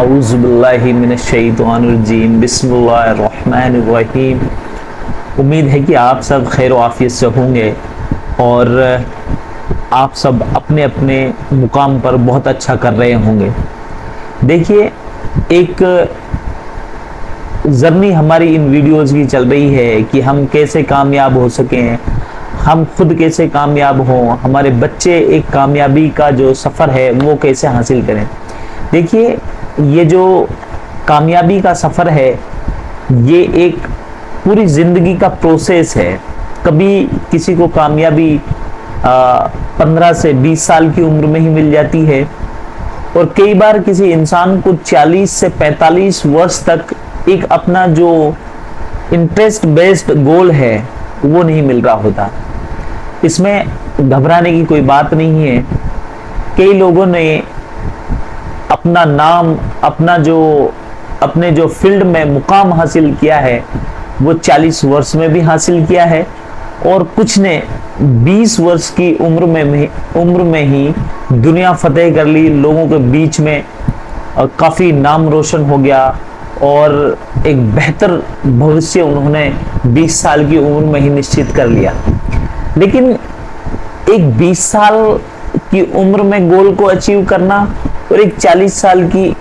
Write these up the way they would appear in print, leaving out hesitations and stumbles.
औज़ुबिल्लाहि मिनश्शैतानिर्रजीम बिस्मिल्लाहिर्रहमानिर्रहीम। उम्मीद है कि आप सब खैर आफियत से होंगे और आप सब अपने अपने मुकाम पर बहुत अच्छा कर रहे होंगे। देखिए, एक जर्नी हमारी इन वीडियोज़ की चल रही है कि हम कैसे कामयाब हो सकें, हम खुद कैसे कामयाब हों, हमारे बच्चे एक कामयाबी का जो सफ़र है वो कैसे हासिल करें। देखिए, ये जो कामयाबी का सफ़र है ये एक पूरी ज़िंदगी का प्रोसेस है। कभी किसी को कामयाबी 15 से 20 साल की उम्र में ही मिल जाती है और कई बार किसी इंसान को 40 से 45 वर्ष तक एक अपना जो इंटरेस्ट बेस्ड गोल है वो नहीं मिल रहा होता। इसमें घबराने की कोई बात नहीं है। कई लोगों ने अपना नाम, अपने जो फील्ड में मुकाम हासिल किया है वो 40 वर्ष में भी हासिल किया है और कुछ ने 20 वर्ष की उम्र में ही दुनिया फतेह कर ली, लोगों के बीच में काफ़ी नाम रोशन हो गया और एक बेहतर भविष्य उन्होंने 20 साल की उम्र में ही निश्चित कर लिया। लेकिन एक 20 साल की उम्र में गोल को अचीव करना और एक 40 साल की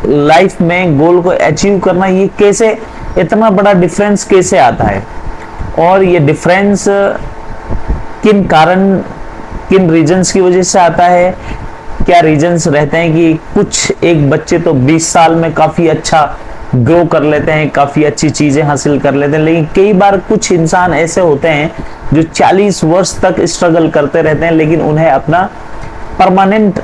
लाइफ में गोल को अचीव करना, ये कैसे, इतना बड़ा डिफरेंस कैसे आता है? और ये डिफरेंस किन रीजंस की वजह से आता है? क्या रीजंस रहते हैं कि कुछ एक बच्चे तो 20 साल में काफ़ी अच्छा ग्रो कर लेते हैं, काफ़ी अच्छी चीज़ें हासिल कर लेते हैं, लेकिन कई बार कुछ इंसान ऐसे होते हैं जो 40 वर्ष तक स्ट्रगल करते रहते हैं लेकिन उन्हें अपना परमानेंट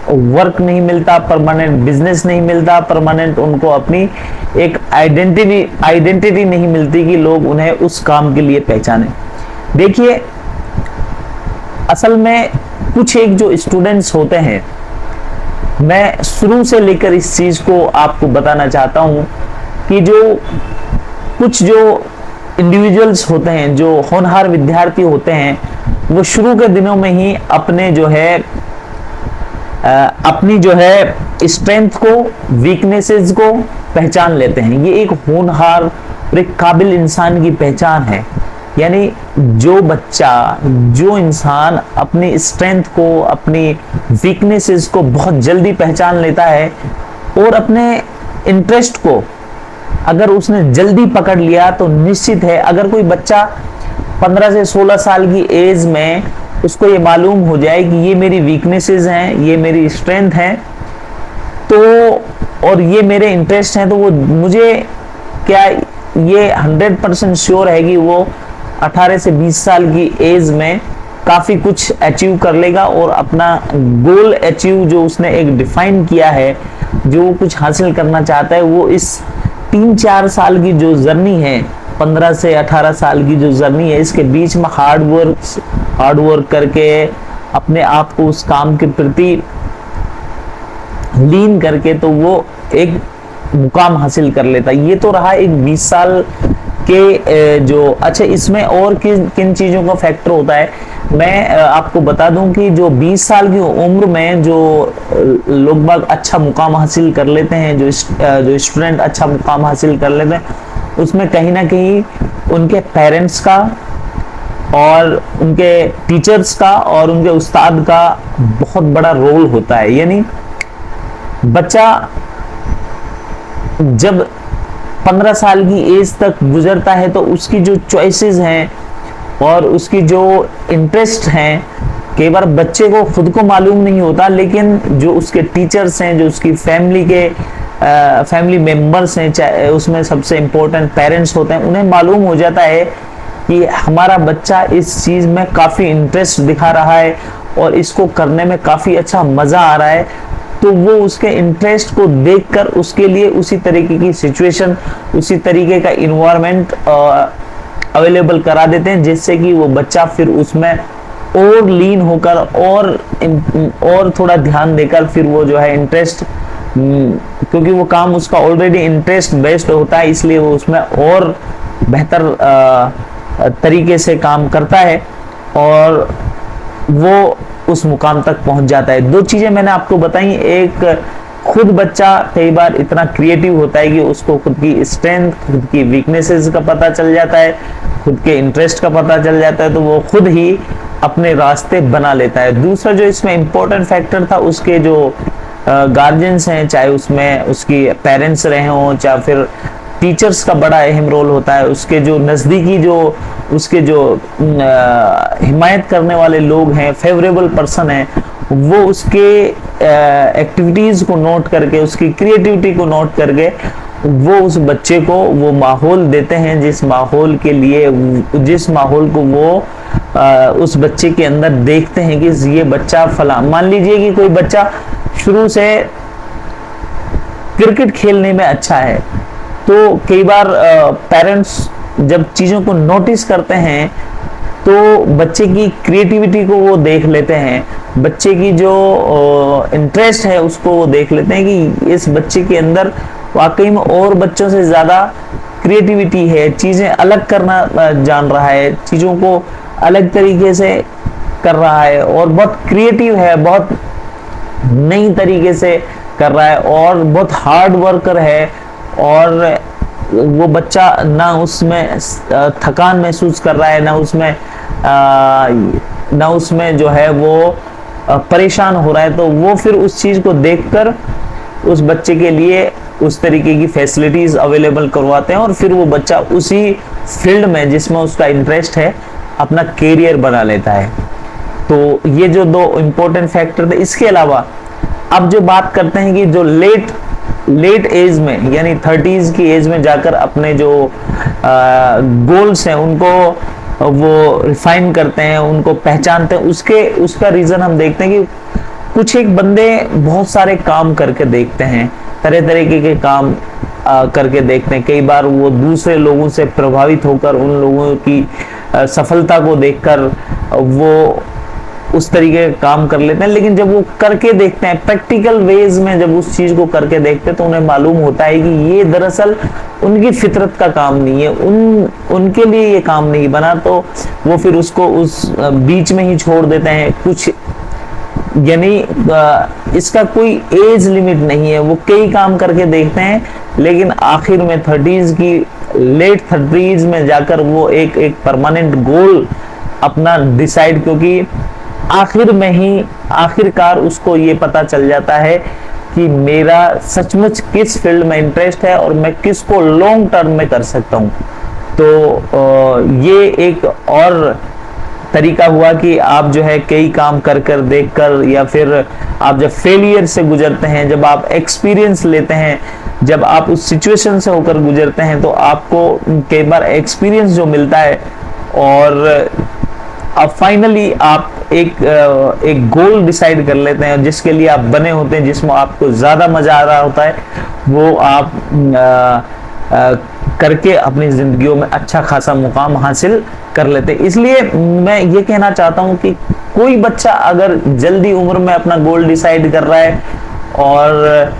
वर्क नहीं मिलता, परमानेंट बिजनेस नहीं मिलता, परमानेंट उनको अपनी एक आइडेंटिटी नहीं मिलती कि लोग उन्हें उस काम के लिए पहचाने। देखिए, असल में कुछ एक जो स्टूडेंट्स होते हैं, मैं शुरू से लेकर इस चीज़ को आपको बताना चाहता हूँ कि कुछ जो इंडिविजुअल्स होते हैं, जो होनहार विद्यार्थी होते हैं, वो शुरू के दिनों में ही अपनी जो है स्ट्रेंथ को, वीकनेसेस को पहचान लेते हैं। ये एक होनहार और एक काबिल इंसान की पहचान है। यानी जो इंसान अपनी स्ट्रेंथ को, अपनी वीकनेसेस को बहुत जल्दी पहचान लेता है और अपने इंटरेस्ट को अगर उसने जल्दी पकड़ लिया तो निश्चित है, अगर कोई बच्चा 15 से 16 साल की एज में उसको ये मालूम हो जाए कि ये मेरी वीकनेसेस हैं, ये मेरी स्ट्रेंथ है, तो और ये मेरे इंटरेस्ट हैं, तो वो मुझे क्या ये 100% श्योर है कि वो 18 से 20 साल की एज में काफ़ी कुछ अचीव कर लेगा और अपना गोल अचीव जो उसने एक डिफाइन किया है, जो कुछ हासिल करना चाहता है, वो इस 3-4 साल की जो जर्नी है, 15 से 18 साल की जो जर्नी है, इसके बीच में हार्ड वर्क करके अपने आप को उस काम के प्रति लीन करके तो वो एक मुकाम हासिल कर लेता है। ये तो रहा एक 20 साल के जो अच्छा, इसमें और किन चीज़ों का फैक्टर होता है मैं आपको बता दूं कि जो 20 साल की उम्र में जो लोग बाग अच्छा मुकाम हासिल कर लेते हैं, जो स्टूडेंट अच्छा मुकाम हासिल कर लेते हैं, उसमें कहीं ना कहीं उनके पेरेंट्स का और उनके टीचर्स का और उनके उस्ताद का बहुत बड़ा रोल होता है। यानी बच्चा जब 15 साल की एज तक गुजरता है तो उसकी जो चॉइसेस हैं और उसकी जो इंटरेस्ट हैं, कई बार बच्चे को खुद को मालूम नहीं होता, लेकिन जो उसके टीचर्स हैं, जो उसकी फैमिली मेंबर्स हैं, चाहे उसमें सबसे इम्पोर्टेंट पेरेंट्स होते हैं, उन्हें मालूम हो जाता है कि हमारा बच्चा इस चीज़ में काफ़ी इंटरेस्ट दिखा रहा है और इसको करने में काफ़ी अच्छा मज़ा आ रहा है, तो वो उसके इंटरेस्ट को देखकर उसके लिए उसी तरीके की सिचुएशन, उसी तरीके का इन्वायरमेंट अवेलेबल करा देते हैं, जिससे कि वो बच्चा फिर उसमें और लीन होकर और थोड़ा ध्यान देकर फिर वो जो है इंटरेस्ट, क्योंकि वो काम उसका ऑलरेडी इंटरेस्ट बेस्ड होता है, इसलिए वो उसमें और बेहतर तरीके से काम करता है और वो उस मुकाम तक पहुंच जाता है। दो चीजें मैंने आपको बताई, एक खुद बच्चा कई बार इतना क्रिएटिव होता है कि उसको खुद की स्ट्रेंथ, खुद की वीकनेसेस का पता चल जाता है, खुद के इंटरेस्ट का पता चल जाता है, तो वो खुद ही अपने रास्ते बना लेता है। दूसरा जो इसमें इम्पोर्टेंट फैक्टर था, उसके जो गार्जियंस हैं, चाहे उसमें उसकी पेरेंट्स रहे हों, चाहे फिर टीचर्स का बड़ा अहम रोल होता है, उसके जो नज़दीकी जो उसके जो हिमायत करने वाले लोग हैं, फेवरेबल पर्सन हैं, वो उसके एक्टिविटीज़ को नोट करके, उसकी क्रिएटिविटी को नोट करके वो उस बच्चे को वो माहौल देते हैं, जिस माहौल के लिए, जिस माहौल को वो उस बच्चे के अंदर देखते हैं कि ये बच्चा फला, मान लीजिए कि कोई बच्चा शुरू से क्रिकेट खेलने में अच्छा है, तो कई बार पेरेंट्स जब चीज़ों को नोटिस करते हैं तो बच्चे की क्रिएटिविटी को वो देख लेते हैं, बच्चे की जो इंटरेस्ट है उसको वो देख लेते हैं कि इस बच्चे के अंदर वाकई में और बच्चों से ज़्यादा क्रिएटिविटी है, चीज़ें अलग करना जान रहा है, चीज़ों को अलग तरीके से कर रहा है और बहुत क्रिएटिव है, बहुत नई तरीके से कर रहा है और बहुत हार्ड वर्कर है। और वो बच्चा ना उसमें थकान महसूस कर रहा है, ना उसमें जो है वो परेशान हो रहा है, तो वो फिर उस चीज़ को देखकर उस बच्चे के लिए उस तरीके की फैसिलिटीज़ अवेलेबल करवाते हैं और फिर वो बच्चा उसी फील्ड में जिसमें उसका इंटरेस्ट है अपना कैरियर बना लेता है। तो ये जो दो इम्पोर्टेंट फैक्टर थे। इसके अलावा अब जो बात करते हैं कि जो लेट एज में, यानी 30s की एज में जाकर अपने जो गोल्स हैं उनको वो रिफाइन करते हैं, उनको पहचानते हैं, उसका रीज़न हम देखते हैं कि कुछ एक बंदे बहुत सारे काम करके देखते हैं, तरह तरीके के काम करके देखते हैं। कई बार वो दूसरे लोगों से प्रभावित होकर, उन लोगों की सफलता को देखकर वो उस तरीके का काम कर लेते हैं, लेकिन जब वो करके देखते हैं प्रैक्टिकल वेज में, जब उस चीज को करके देखते हैं तो उन्हें मालूम होता है कि ये दरअसल उनकी फितरत का काम नहीं है, उनके लिए ये काम नहीं बना, तो वो फिर उसको उस बीच में ही छोड़ देते हैं। कुछ यानी इसका कोई एज लिमिट नहीं है, वो कई काम करके देखते हैं, लेकिन आखिर में 30s की लेट 30s में जाकर वो एक परमानेंट गोल अपना डिसाइड, क्योंकि आखिर में ही आखिरकार उसको ये पता चल जाता है कि मेरा सचमुच किस फील्ड में इंटरेस्ट है और मैं किसको लॉन्ग टर्म में कर सकता हूँ। तो ये एक और तरीका हुआ कि आप जो है कई काम कर देखकर, या फिर आप जब फेलियर से गुजरते हैं, जब आप एक्सपीरियंस लेते हैं, जब आप उस सिचुएशन से होकर गुजरते हैं, तो आपको कई बार एक्सपीरियंस जो मिलता है और अब फाइनली आप एक गोल डिसाइड कर लेते हैं जिसके लिए आप बने होते हैं, जिसमें आपको ज़्यादा मज़ा आ रहा होता है, वो आप करके अपनी ज़िंदगियों में अच्छा खासा मुकाम हासिल कर लेते हैं। इसलिए मैं ये कहना चाहता हूँ कि कोई बच्चा अगर जल्दी उम्र में अपना गोल डिसाइड कर रहा है, और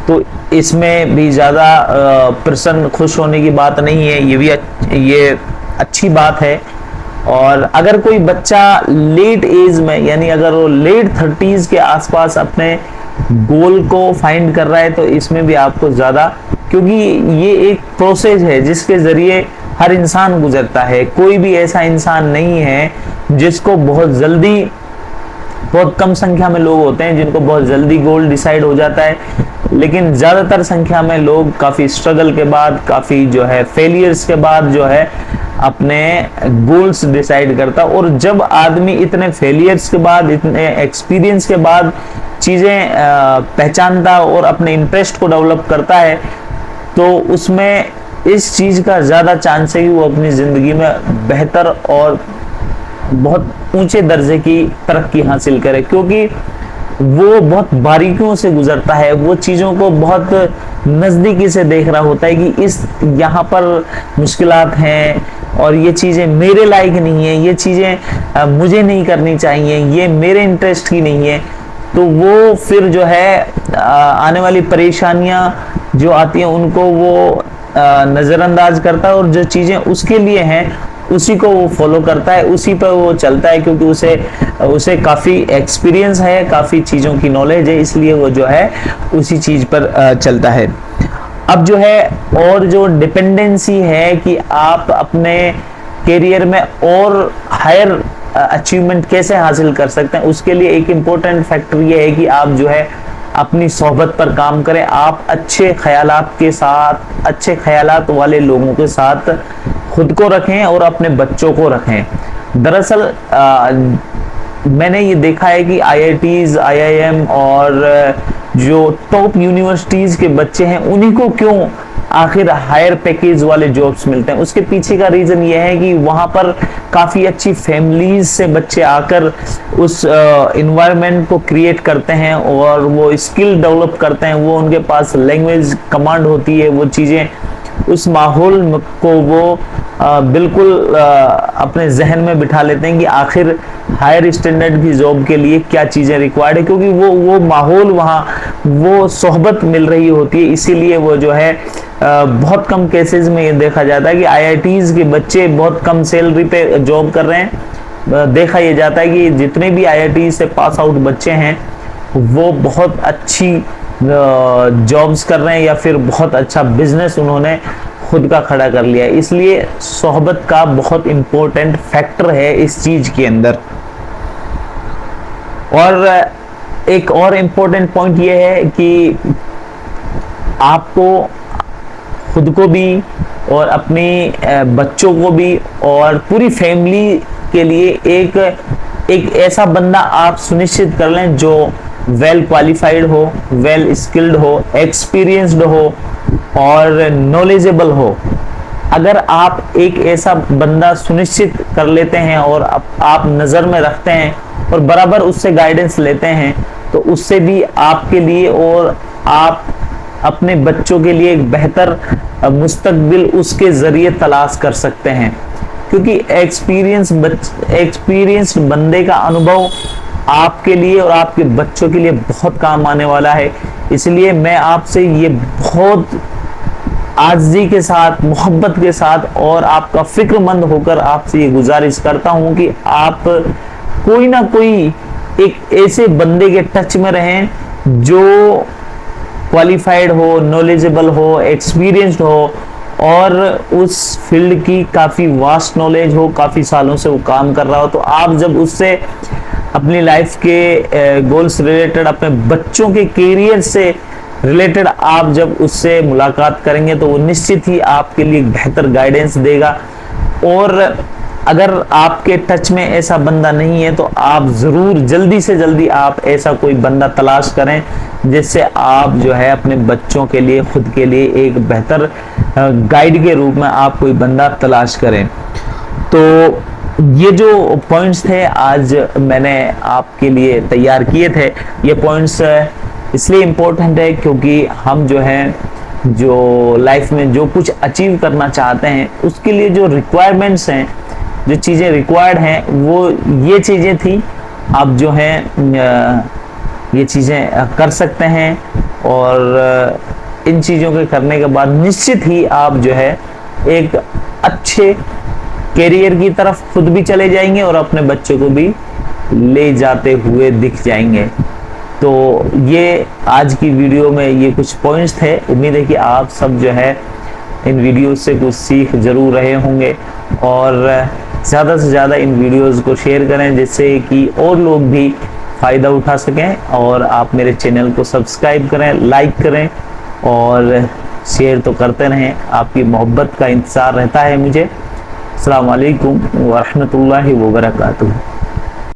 तो इसमें भी ज़्यादा प्रसन्न खुश होने की बात नहीं है, ये अच्छी बात है। और अगर कोई बच्चा लेट एज में, यानी अगर वो लेट 30s के आसपास अपने गोल को फाइंड कर रहा है, तो इसमें भी आपको ज़्यादा, क्योंकि ये एक प्रोसेस है जिसके ज़रिए हर इंसान गुजरता है। कोई भी ऐसा इंसान नहीं है जिसको बहुत जल्दी, बहुत कम संख्या में लोग होते हैं जिनको बहुत जल्दी गोल डिसाइड हो जाता है, लेकिन ज़्यादातर संख्या में लोग काफ़ी स्ट्रगल के बाद, काफ़ी जो है फेलियर्स के बाद जो है अपने गोल्स डिसाइड करता। और जब आदमी इतने फेलियर्स के बाद, इतने एक्सपीरियंस के बाद चीज़ें पहचानता और अपने इंटरेस्ट को डेवलप करता है, तो उसमें इस चीज़ का ज़्यादा चांस है कि वो अपनी ज़िंदगी में बेहतर और बहुत ऊंचे दर्जे की तरक्की हासिल करे, क्योंकि वो बहुत बारीकियों से गुजरता है, वो चीज़ों को बहुत नज़दीकी से देख रहा होता है कि यहाँ पर मुश्किलात हैं और ये चीज़ें मेरे लायक नहीं है, ये चीज़ें मुझे नहीं करनी चाहिए, ये मेरे इंटरेस्ट की नहीं है। तो वो फिर जो है आने वाली परेशानियाँ जो आती हैं उनको वो नज़रअंदाज करता है, और जो चीज़ें उसके लिए हैं उसी को वो फॉलो करता है, उसी पर वो चलता है, क्योंकि उसे काफी एक्सपीरियंस है, काफी चीजों की नॉलेज है, इसलिए वो जो है उसी चीज पर चलता है। अब जो है और जो डिपेंडेंसी है कि आप अपने करियर में और हायर अचीवमेंट कैसे हासिल कर सकते हैं, उसके लिए एक इम्पोर्टेंट फैक्टर ये है कि आप जो है अपनी सोहबत पर काम करें। आप अच्छे ख्यालात के साथ, अच्छे ख्यालात वाले लोगों के साथ खुद को रखें और अपने बच्चों को रखें। दरअसल मैंने ये देखा है कि IITs, IIM और जो टॉप यूनिवर्सिटीज के बच्चे हैं उन्हीं को क्यों आखिर हायर पैकेज वाले जॉब्स मिलते हैं। उसके पीछे का रीजन ये है कि वहां पर काफी अच्छी फैमिलीज से बच्चे आकर उस इन्वायरमेंट को क्रिएट करते हैं और वो स्किल डेवलप करते हैं, वो उनके पास लैंग्वेज कमांड होती है, वो चीजें उस माहौल को वो बिल्कुल अपने जहन में बिठा लेते हैं कि आखिर हायर स्टैंडर्ड की जॉब के लिए क्या चीजें रिक्वायर्ड है, क्योंकि वो माहौल वहाँ वो सोहबत मिल रही होती है। इसीलिए वो जो है बहुत कम केसेस में ये देखा जाता है कि IITs के बच्चे बहुत कम सैलरी पे जॉब कर रहे हैं। देखा यह जाता है कि जितने भी IIT से पास आउट बच्चे हैं वो बहुत अच्छी जॉब्स कर रहे हैं या फिर बहुत अच्छा बिजनेस उन्होंने खुद का खड़ा कर लिया है। इसलिए सोहबत का बहुत इंपॉर्टेंट फैक्टर है इस चीज के अंदर। और एक और इम्पोर्टेंट पॉइंट ये है कि आपको खुद को भी और अपने बच्चों को भी और पूरी फैमिली के लिए एक ऐसा बंदा आप सुनिश्चित कर लें जो वेल क्वालिफाइड हो, वेल स्किल्ड हो, एक्सपीरियंस्ड हो और नॉलेजेबल हो। अगर आप एक ऐसा बंदा सुनिश्चित कर लेते हैं और आप नजर में रखते हैं और बराबर उससे गाइडेंस लेते हैं, तो उससे भी आपके लिए और आप अपने बच्चों के लिए एक बेहतर मुस्तकबिल उसके जरिए तलाश कर सकते हैं। क्योंकि एक्सपीरियंस्ड बंदे का अनुभव आपके लिए और आपके बच्चों के लिए बहुत काम आने वाला है। इसलिए मैं आपसे ये बहुत आजिज़ी के साथ, मोहब्बत के साथ और आपका फिक्रमंद होकर आपसे ये गुजारिश करता हूं कि आप कोई ना कोई एक ऐसे बंदे के टच में रहें जो क्वालिफाइड हो, नॉलेजेबल हो, एक्सपीरियंस्ड हो और उस फील्ड की काफ़ी वास्ट नॉलेज हो, काफ़ी सालों से वो काम कर रहा हो। तो आप जब उससे अपनी लाइफ के गोल्स रिलेटेड, अपने बच्चों के करियर से रिलेटेड आप जब उससे मुलाकात करेंगे तो वो निश्चित ही आपके लिए बेहतर गाइडेंस देगा। और अगर आपके टच में ऐसा बंदा नहीं है तो आप ज़रूर जल्दी से जल्दी आप ऐसा कोई बंदा तलाश करें जिससे आप जो है अपने बच्चों के लिए, खुद के लिए एक बेहतर गाइड के रूप में आप कोई बंदा तलाश करें। तो ये जो पॉइंट्स थे आज मैंने आपके लिए तैयार किए थे। ये पॉइंट्स इसलिए इम्पोर्टेंट है क्योंकि हम जो है जो लाइफ में जो कुछ अचीव करना चाहते हैं उसके लिए जो रिक्वायरमेंट्स हैं, जो चीज़ें रिक्वायर्ड हैं, वो ये चीज़ें थी। आप जो हैं ये चीज़ें कर सकते हैं और इन चीज़ों के करने के बाद निश्चित ही आप जो है एक अच्छे कैरियर की तरफ खुद भी चले जाएंगे और अपने बच्चों को भी ले जाते हुए दिख जाएंगे। तो ये आज की वीडियो में ये कुछ पॉइंट्स थे। उम्मीद है कि आप सब जो है इन वीडियो से कुछ सीख जरूर रहे होंगे और ज़्यादा से ज़्यादा इन वीडियोस को शेयर करें जिससे कि और लोग भी फ़ायदा उठा सकें। और आप मेरे चैनल को सब्सक्राइब करें, लाइक करें और शेयर तो करते रहें। आपकी मोहब्बत का इंतज़ार रहता है मुझे। अस्सलाम वालेकुम व रहमतुल्लाहि व बरकातुहू।